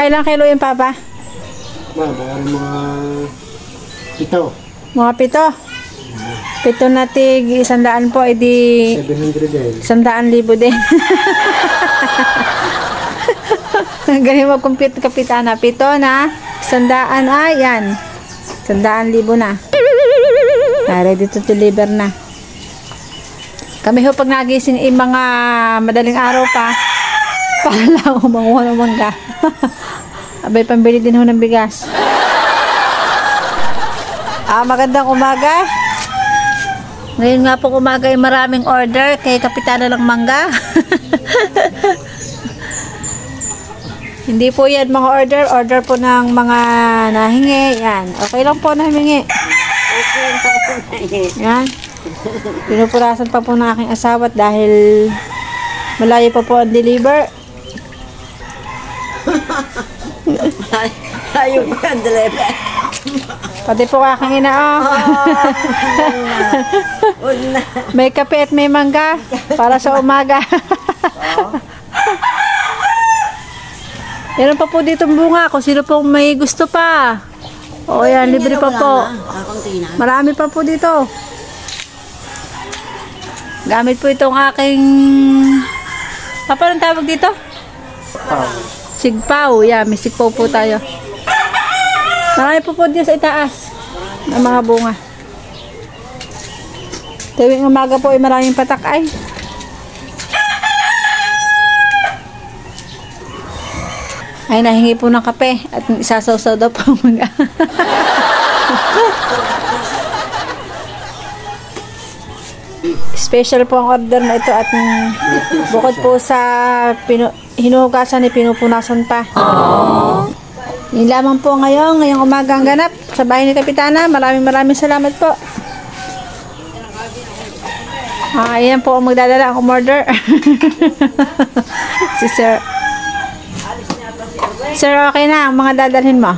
Ilang kilo yung papa? Baka mga 7. Mga 7. 7 na tig 100 po, edi 700 din. 100,000 din. Galing mag-compute kapitana. 7 na 100 ay yan. 100,000 na. Ready to deliver na. Kami ho pag nagising mga madaling araw pa, para lang umanguha ng mangga. Abay, pambili din ho ng bigas. Magandang umaga. Ngayon nga po umaga ay maraming order kay Kapitana ng mangga. Hindi po yan mga order po ng mga nahingi. Yan, okay lang po nahingi. Okay lang po nahingi. Yan. Pinupurasan pa po ng aking asawa dahil malayo pa po ang deliver. Ayaw ko ang deliver. Pati po aking ina, oh. May kape at may mangga para sa umaga. Meron pa po dito bunga kung sino pong may gusto pa. O yan, libre pa po. Marami pa po dito. Gamit po itong aking... Paano tawag dito? Sigpaw. Yan, may sigpaw po tayo. Marami po dito sa itaas ng mga bunga. Tuwing umaga po ay maraming patak ay. Ay, nahingi po ng kape at isasaw-saw daw po mga. Special po ang order na ito at bukod po sa hinuhugasan ni pinupunasan pa. Yun lamang po ngayong umagang ganap sa bahay ni Kapitana. Maraming salamat po. Ayan po ang magdadala ang umorder. Si Sir. Sir, okay na ang mga dadalhin mo?